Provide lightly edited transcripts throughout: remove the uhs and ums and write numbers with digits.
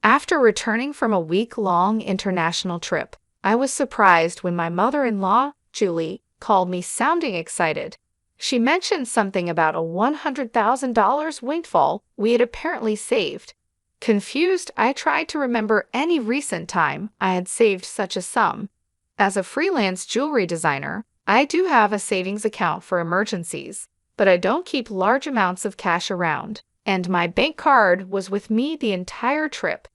After returning from a week-long international trip, I was surprised when my mother-in-law, Julie, called me sounding excited. She mentioned something about a $100,000 windfall we had apparently saved. Confused, I tried to remember any recent time I had saved such a sum. As a freelance jewelry designer, I do have a savings account for emergencies, but I don't keep large amounts of cash around, and my bank card was with me the entire trip.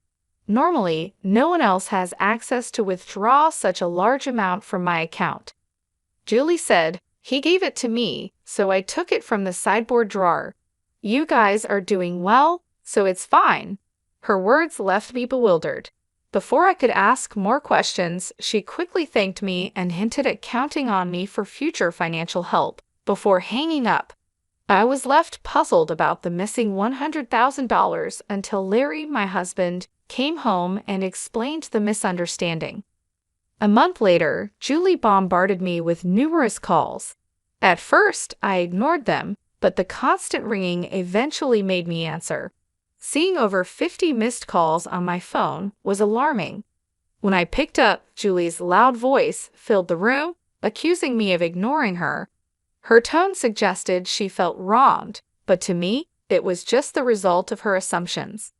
Normally, no one else has access to withdraw such a large amount from my account. Julie said, "He gave it to me, so I took it from the sideboard drawer. You guys are doing well, so it's fine." Her words left me bewildered. Before I could ask more questions, she quickly thanked me and hinted at counting on me for future financial help before hanging up. I was left puzzled about the missing $100,000 until Larry, my husband, came home and explained the misunderstanding. A month later, Julie bombarded me with numerous calls. At first, I ignored them, but the constant ringing eventually made me answer. Seeing over 50 missed calls on my phone was alarming. When I picked up, Julie's loud voice filled the room, accusing me of ignoring her. Her tone suggested she felt wronged, but to me, it was just the result of her assumptions.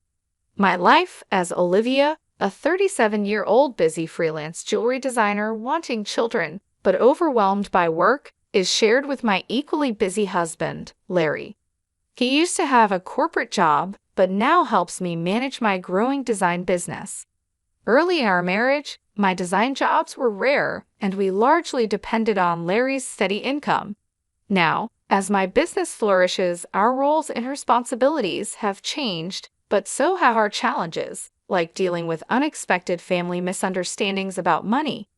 My life as Olivia, a 37-year-old busy freelance jewelry designer wanting children but overwhelmed by work, is shared with my equally busy husband, Larry. He used to have a corporate job, but now helps me manage my growing design business. Early in our marriage, my design jobs were rare, and we largely depended on Larry's steady income. Now, as my business flourishes, our roles and responsibilities have changed, but so have our challenges, like dealing with unexpected family misunderstandings about money.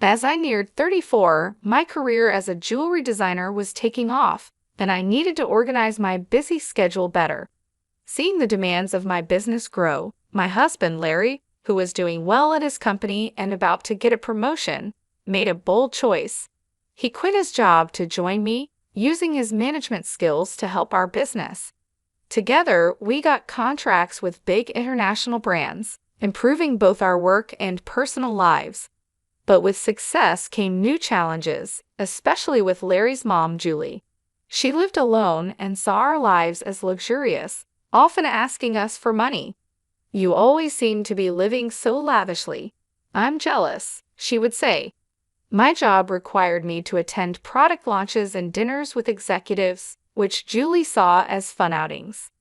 As I neared 34, my career as a jewelry designer was taking off, and I needed to organize my busy schedule better. Seeing the demands of my business grow, my husband, Larry, who was doing well at his company and about to get a promotion, made a bold choice. He quit his job to join me, using his management skills to help our business. Together, we got contracts with big international brands, improving both our work and personal lives. But with success came new challenges, especially with Larry's mom, Julie. She lived alone and saw our lives as luxurious, often asking us for money. "You always seem to be living so lavishly. I'm jealous," she would say. My job required me to attend product launches and dinners with executives, which Julie saw as fun outings.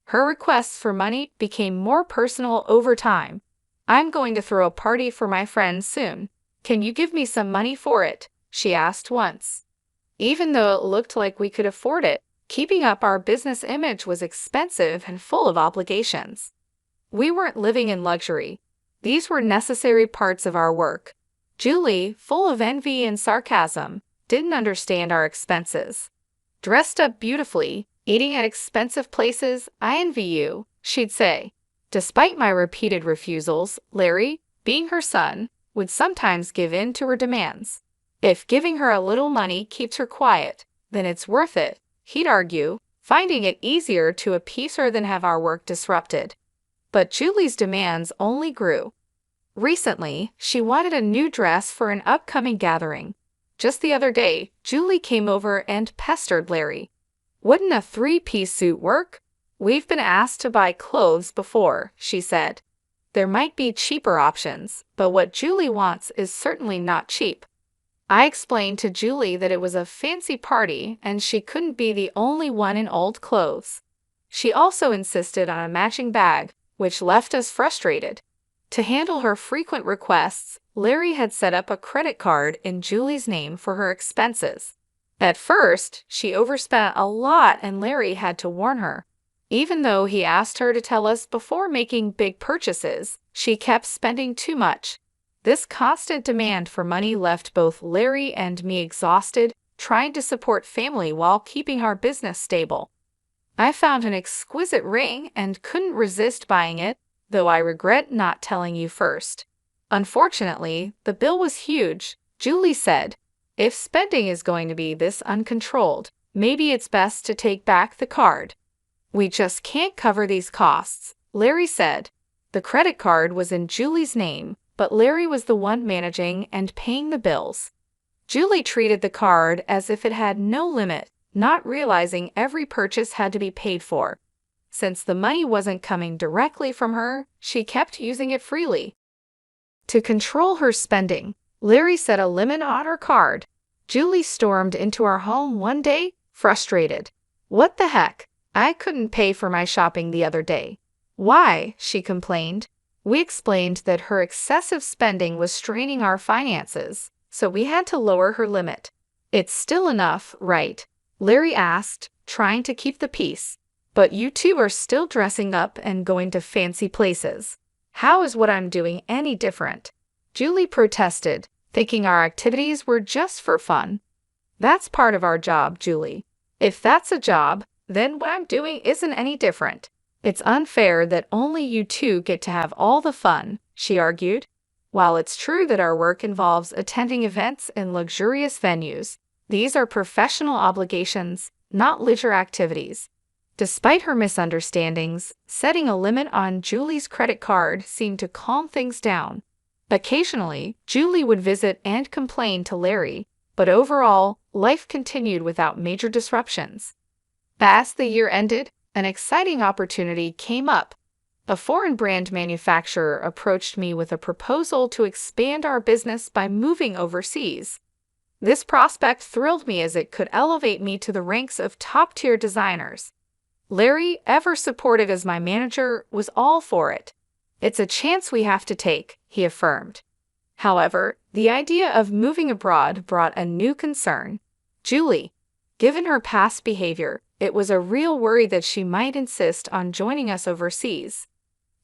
Her requests for money became more personal over time. "I'm going to throw a party for my friends soon. Can you give me some money for it?" she asked once. Even though it looked like we could afford it, keeping up our business image was expensive and full of obligations. We weren't living in luxury. These were necessary parts of our work. Julie, full of envy and sarcasm, didn't understand our expenses. "Dressed up beautifully, eating at expensive places, I envy you," she'd say. Despite my repeated refusals, Larry, being her son, would sometimes give in to her demands. If giving her a little money keeps her quiet, then it's worth it, he'd argue, finding it easier to appease her than have our work disrupted. But Julie's demands only grew. Recently, she wanted a new dress for an upcoming gathering. Just the other day, Julie came over and pestered Larry. "Wouldn't a three-piece suit work? We've been asked to buy clothes before," she said. "There might be cheaper options, but what Julie wants is certainly not cheap." I explained to Julie that it was a fancy party and she couldn't be the only one in old clothes. She also insisted on a matching bag, which left us frustrated. To handle her frequent requests, Larry had set up a credit card in Julie's name for her expenses. At first, she overspent a lot and Larry had to warn her. Even though he asked her to tell us before making big purchases, she kept spending too much. This constant demand for money left both Larry and me exhausted, trying to support family while keeping our business stable. I found an exquisite ring and couldn't resist buying it, though I regret not telling you first. Unfortunately, the bill was huge. Julie said, "If spending is going to be this uncontrolled, maybe it's best to take back the card." "We just can't cover these costs," Larry said. The credit card was in Julie's name, but Larry was the one managing and paying the bills. Julie treated the card as if it had no limit, not realizing every purchase had to be paid for. Since the money wasn't coming directly from her, she kept using it freely. To control her spending, Larry set a limit on her card. Julie stormed into our home one day, frustrated. "What the heck? I couldn't pay for my shopping the other day." "Why?" she complained. We explained that her excessive spending was straining our finances, so we had to lower her limit. "It's still enough, right?" Larry asked, trying to keep the peace. "But you two are still dressing up and going to fancy places. How is what I'm doing any different?" Julie protested, thinking our activities were just for fun. "That's part of our job, Julie. If that's a job, then what I'm doing isn't any different. It's unfair that only you two get to have all the fun," she argued. "While it's true that our work involves attending events in luxurious venues, these are professional obligations, not leisure activities." Despite her misunderstandings, setting a limit on Julie's credit card seemed to calm things down. Occasionally, Julie would visit and complain to Larry, but overall, life continued without major disruptions. As the year ended, an exciting opportunity came up. A foreign brand manufacturer approached me with a proposal to expand our business by moving overseas. This prospect thrilled me as it could elevate me to the ranks of top-tier designers. Larry, ever supported as my manager, was all for it. "It's a chance we have to take," he affirmed. However, the idea of moving abroad brought a new concern. Julie. Given her past behavior, it was a real worry that she might insist on joining us overseas.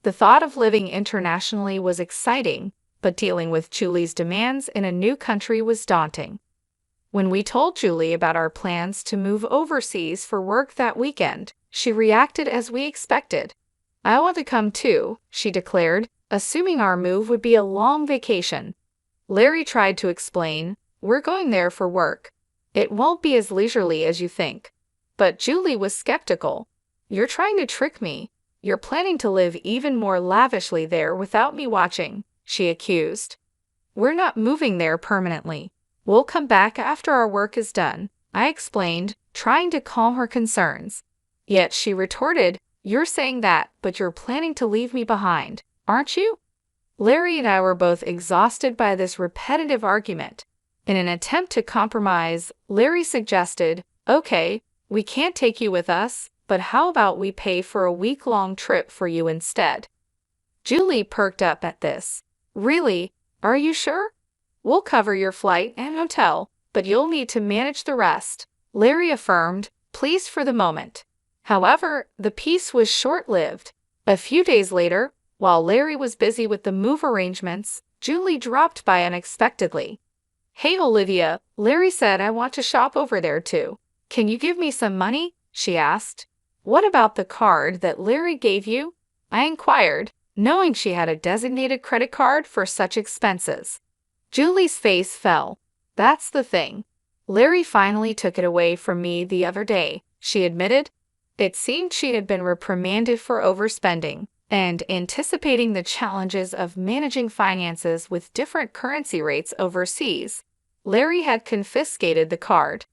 The thought of living internationally was exciting, but dealing with Julie's demands in a new country was daunting. When we told Julie about our plans to move overseas for work that weekend, she reacted as we expected. "I want to come too," she declared, assuming our move would be a long vacation. Larry tried to explain, "We're going there for work. It won't be as leisurely as you think." But Julie was skeptical. "You're trying to trick me. You're planning to live even more lavishly there without me watching," she accused. "We're not moving there permanently. We'll come back after our work is done," I explained, trying to calm her concerns. Yet she retorted, "You're saying that, but you're planning to leave me behind, aren't you?" Larry and I were both exhausted by this repetitive argument. In an attempt to compromise, Larry suggested, "Okay, we can't take you with us, but how about we pay for a week-long trip for you instead?" Julie perked up at this. "Really? Are you sure? We'll cover your flight and hotel, but you'll need to manage the rest," Larry affirmed, pleased for the moment. However, the peace was short-lived. A few days later, while Larry was busy with the move arrangements, Julie dropped by unexpectedly. "Hey Olivia, Larry said I want to shop over there too. Can you give me some money?" she asked. "What about the card that Larry gave you?" I inquired, knowing she had a designated credit card for such expenses. Julie's face fell. "That's the thing. Larry finally took it away from me the other day," she admitted. It seemed she had been reprimanded for overspending, and anticipating the challenges of managing finances with different currency rates overseas, Larry had confiscated the card.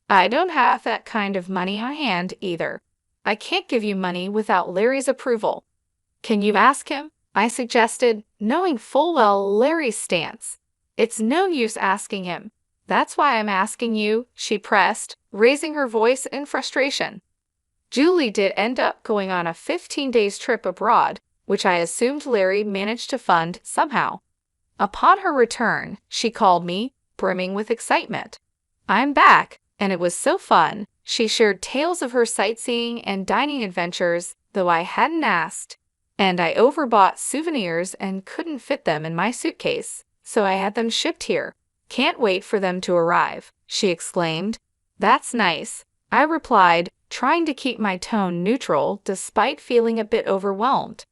"I don't have that kind of money on hand either. I can't give you money without Larry's approval." "Can you ask him?" I suggested, knowing full well Larry's stance. "It's no use asking him. That's why I'm asking you," she pressed, raising her voice in frustration. Julie did end up going on a 15 days trip abroad, which I assumed Larry managed to fund somehow. Upon her return, she called me, brimming with excitement. "I'm back, and it was so fun." She shared tales of her sightseeing and dining adventures, though I hadn't asked. "And I overbought souvenirs and couldn't fit them in my suitcase, so I had them shipped here. Can't wait for them to arrive," she exclaimed. "That's nice," I replied, trying to keep my tone neutral despite feeling a bit overwhelmed.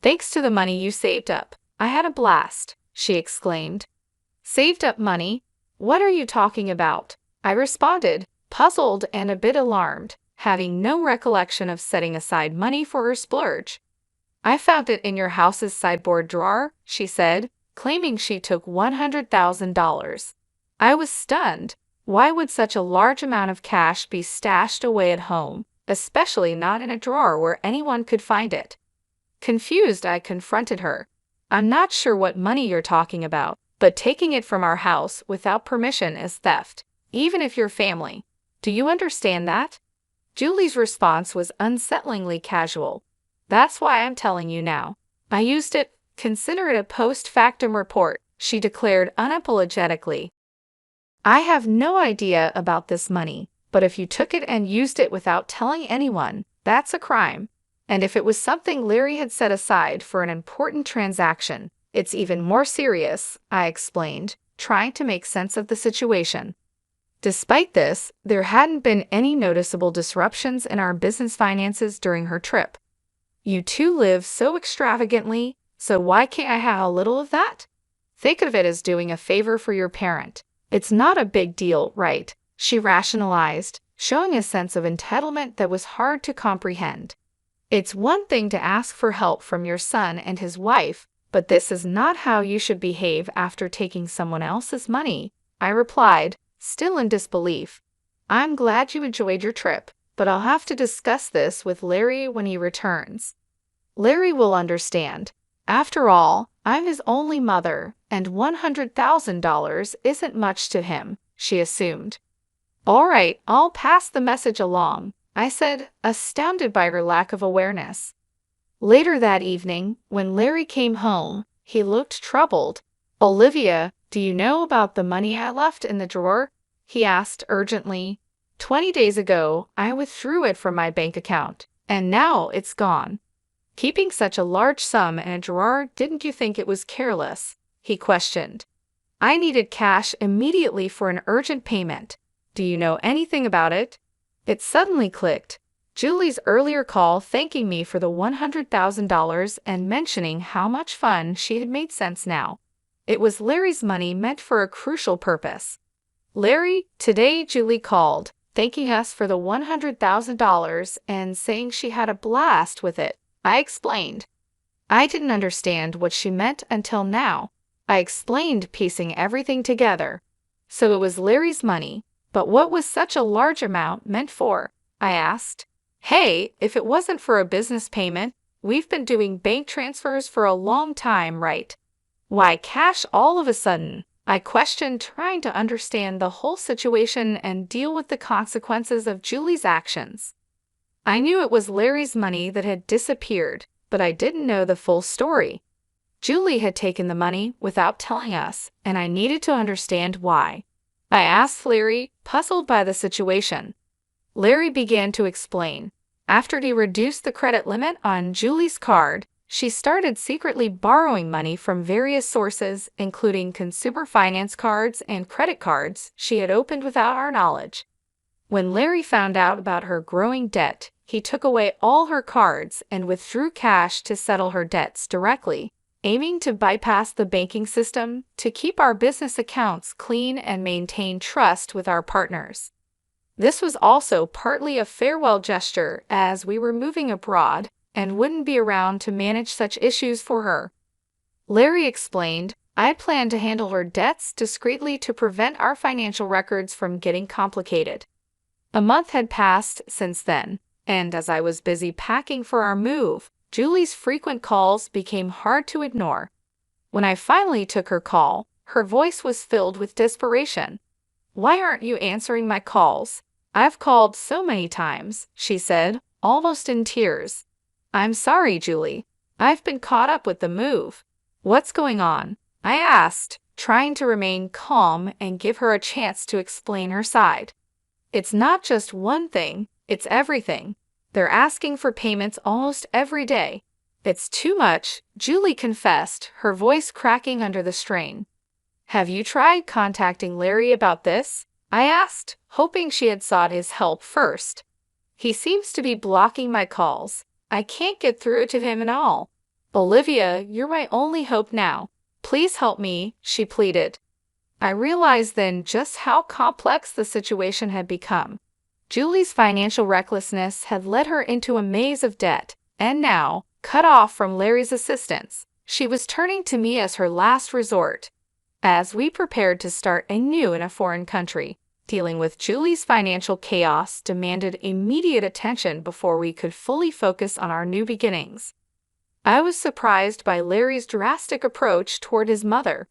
"Thanks to the money you saved up, I had a blast," she exclaimed. "Saved up money? What are you talking about?" I responded, puzzled and a bit alarmed, having no recollection of setting aside money for her splurge. I found it in your house's sideboard drawer, she said, claiming she took $100,000. I was stunned. Why would such a large amount of cash be stashed away at home, especially not in a drawer where anyone could find it? Confused, I confronted her. I'm not sure what money you're talking about, but taking it from our house without permission is theft, even if you're family. Do you understand that? Julie's response was unsettlingly casual. That's why I'm telling you now. I used it. Consider it a post-factum report, she declared unapologetically. I have no idea about this money, but if you took it and used it without telling anyone, that's a crime. And if it was something Larry had set aside for an important transaction, it's even more serious, I explained, trying to make sense of the situation. Despite this, there hadn't been any noticeable disruptions in our business finances during her trip. You two live so extravagantly, so why can't I have a little of that? Think of it as doing a favor for your parent. It's not a big deal, right? She rationalized, showing a sense of entitlement that was hard to comprehend. It's one thing to ask for help from your son and his wife, but this is not how you should behave after taking someone else's money, I replied, still in disbelief. I'm glad you enjoyed your trip, but I'll have to discuss this with Larry when he returns. Larry will understand. After all, I'm his only mother, and $100,000 isn't much to him, she assumed. All right, I'll pass the message along, I said, astounded by her lack of awareness. Later that evening, when Larry came home, he looked troubled. Olivia, do you know about the money I left in the drawer? He asked urgently. 20 days ago, I withdrew it from my bank account, and now it's gone. Keeping such a large sum in a drawer, didn't you think it was careless? He questioned. I needed cash immediately for an urgent payment. Do you know anything about it? It suddenly clicked. Julie's earlier call thanking me for the $100,000 and mentioning how much fun she had made sense now. It was Larry's money meant for a crucial purpose. Larry, today Julie called, thanking us for the $100,000 and saying she had a blast with it, I explained. I didn't understand what she meant until now. I explained, piecing everything together. So it was Larry's money, but what was such a large amount meant for? I asked. Hey, if it wasn't for a business payment, we've been doing bank transfers for a long time, right? Why cash all of a sudden? I questioned, trying to understand the whole situation and deal with the consequences of Julie's actions. I knew it was Larry's money that had disappeared, but I didn't know the full story. Julie had taken the money without telling us, and I needed to understand why. I asked Larry, puzzled by the situation. Larry began to explain. After he reduced the credit limit on Julie's card, she started secretly borrowing money from various sources, including consumer finance cards and credit cards she had opened without our knowledge. When Larry found out about her growing debt, he took away all her cards and withdrew cash to settle her debts directly, aiming to bypass the banking system to keep our business accounts clean and maintain trust with our partners. This was also partly a farewell gesture, as we were moving abroad and wouldn't be around to manage such issues for her. Larry explained, I planned to handle her debts discreetly to prevent our financial records from getting complicated. A month had passed since then, and as I was busy packing for our move, Julie's frequent calls became hard to ignore. When I finally took her call, her voice was filled with desperation. Why aren't you answering my calls? I've called so many times, she said, almost in tears. I'm sorry, Julie. I've been caught up with the move. What's going on? I asked, trying to remain calm and give her a chance to explain her side. It's not just one thing, it's everything. They're asking for payments almost every day. It's too much, Julie confessed, her voice cracking under the strain. Have you tried contacting Larry about this? I asked, hoping she had sought his help first. He seems to be blocking my calls. I can't get through to him at all. Olivia, you're my only hope now. Please help me, she pleaded. I realized then just how complex the situation had become. Julie's financial recklessness had led her into a maze of debt, and now, Cut off from Larry's assistance, she was turning to me as her last resort. As we prepared to start anew in a foreign country, dealing with Julie's financial chaos demanded immediate attention before we could fully focus on our new beginnings. I was surprised by Larry's drastic approach toward his mother.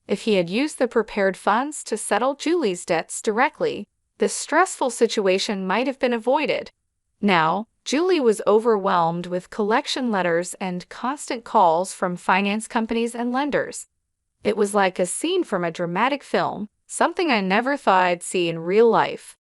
If he had used the prepared funds to settle Julie's debts directly, this stressful situation might have been avoided. Now, Julie was overwhelmed with collection letters and constant calls from finance companies and lenders. It was like a scene from a dramatic film, something I never thought I'd see in real life.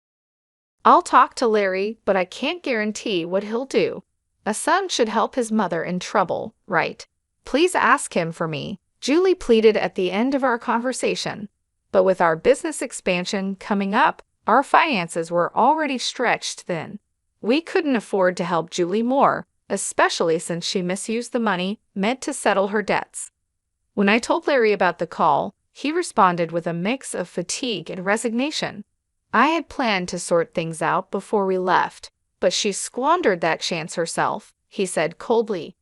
I'll talk to Larry, but I can't guarantee what he'll do. A son should help his mother in trouble, right? Please ask him for me, Julie pleaded at the end of our conversation. But with our business expansion coming up, our finances were already stretched thin. We couldn't afford to help Julie more, especially since she misused the money meant to settle her debts. When I told Larry about the call, he responded with a mix of fatigue and resignation. I had planned to sort things out before we left, but she squandered that chance herself, he said coldly.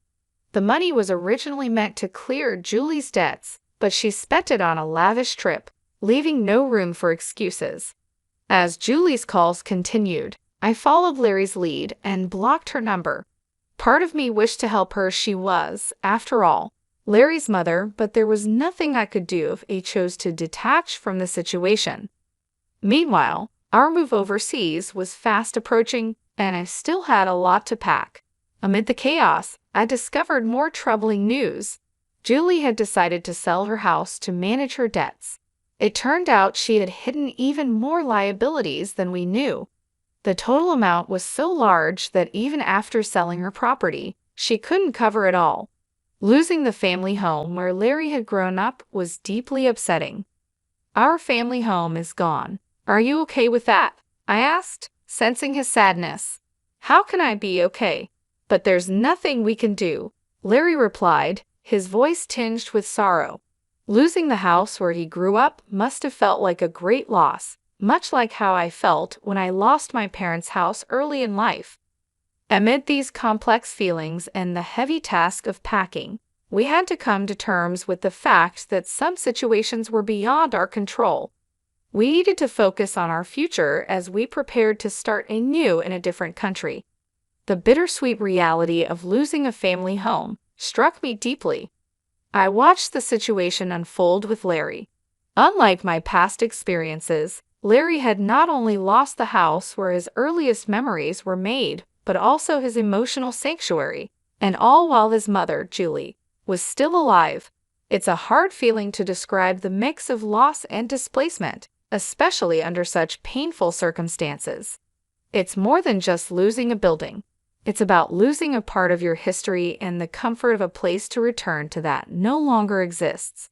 The money was originally meant to clear Julie's debts, but she spent it on a lavish trip, leaving no room for excuses. As Julie's calls continued, I followed Larry's lead and blocked her number. Part of me wished to help her. She was, after all, Larry's mother, but there was nothing I could do if he chose to detach from the situation. Meanwhile, our move overseas was fast approaching, and I still had a lot to pack. Amid the chaos, I discovered more troubling news. Julie had decided to sell her house to manage her debts. It turned out she had hidden even more liabilities than we knew. The total amount was so large that even after selling her property, she couldn't cover it all. Losing the family home where Larry had grown up was deeply upsetting. Our family home is gone. Are you okay with that? I asked, sensing his sadness. How can I be okay? But there's nothing we can do, Larry replied, his voice tinged with sorrow. Losing the house where he grew up must have felt like a great loss, much like how I felt when I lost my parents' house early in life. Amid these complex feelings and the heavy task of packing, we had to come to terms with the fact that some situations were beyond our control. We needed to focus on our future as we prepared to start anew in a different country. The bittersweet reality of losing a family home struck me deeply. I watched the situation unfold with Larry. Unlike my past experiences, Larry had not only lost the house where his earliest memories were made, but also his emotional sanctuary, and all while his mother, Julie, was still alive. It's a hard feeling to describe the mix of loss and displacement, especially under such painful circumstances. It's more than just losing a building. It's about losing a part of your history and the comfort of a place to return to that no longer exists.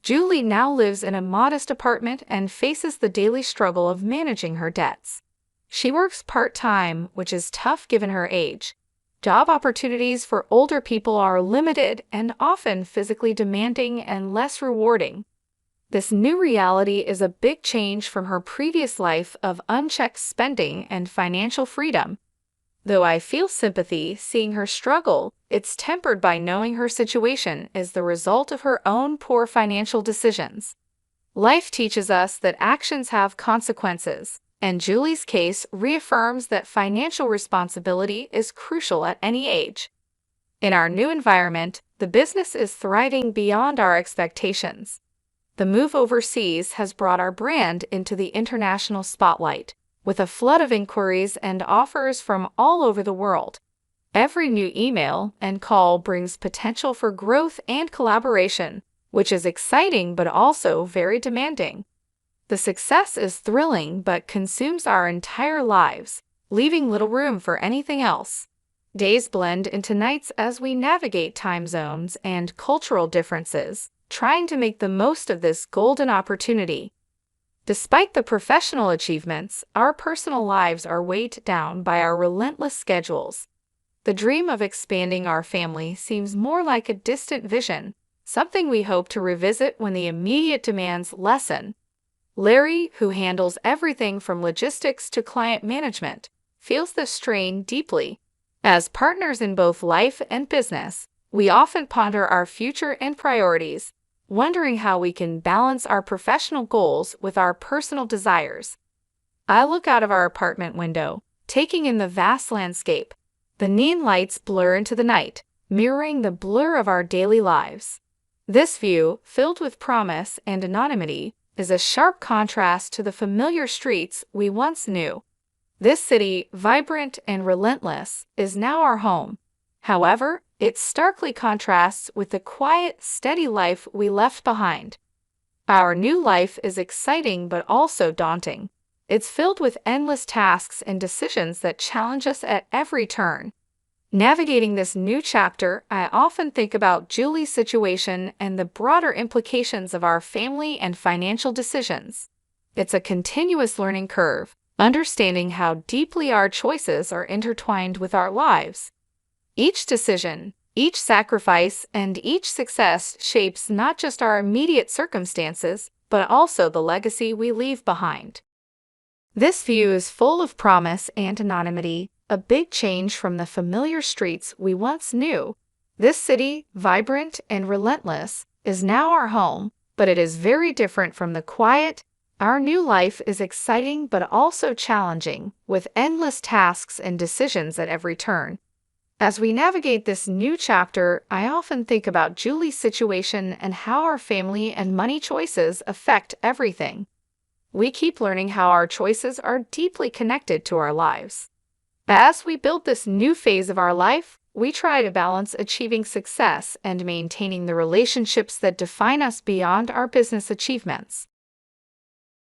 Julie now lives in a modest apartment and faces the daily struggle of managing her debts. She works part-time, which is tough given her age. Job opportunities for older people are limited and often physically demanding and less rewarding. This new reality is a big change from her previous life of unchecked spending and financial freedom. Though I feel sympathy seeing her struggle, it's tempered by knowing her situation is the result of her own poor financial decisions. Life teaches us that actions have consequences, and Julie's case reaffirms that financial responsibility is crucial at any age. In our new environment, the business is thriving beyond our expectations. The move overseas has brought our brand into the international spotlight, with a flood of inquiries and offers from all over the world. Every new email and call brings potential for growth and collaboration, which is exciting but also very demanding. The success is thrilling but consumes our entire lives, leaving little room for anything else. Days blend into nights as we navigate time zones and cultural differences, trying to make the most of this golden opportunity. Despite the professional achievements, our personal lives are weighed down by our relentless schedules. The dream of expanding our family seems more like a distant vision, something we hope to revisit when the immediate demands lessen. Larry, who handles everything from logistics to client management, feels the strain deeply. As partners in both life and business, we often ponder our future and priorities, wondering how we can balance our professional goals with our personal desires. I look out of our apartment window, taking in the vast landscape. The neon lights blur into the night, mirroring the blur of our daily lives. This view, filled with promise and anonymity, is a sharp contrast to the familiar streets we once knew. This city, vibrant and relentless, is now our home. However, it starkly contrasts with the quiet, steady life we left behind. Our new life is exciting but also daunting. It's filled with endless tasks and decisions that challenge us at every turn. Navigating this new chapter, I often think about Julie's situation and the broader implications of our family and financial decisions. It's a continuous learning curve, understanding how deeply our choices are intertwined with our lives. Each decision, each sacrifice, and each success shapes not just our immediate circumstances, but also the legacy we leave behind. This view is full of promise and anonymity, a big change from the familiar streets we once knew. This city, vibrant and relentless, is now our home, but it is very different from the quiet. Our new life is exciting but also challenging, with endless tasks and decisions at every turn. As we navigate this new chapter, I often think about Julie's situation and how our family and money choices affect everything. We keep learning how our choices are deeply connected to our lives. As we build this new phase of our life, we try to balance achieving success and maintaining the relationships that define us beyond our business achievements.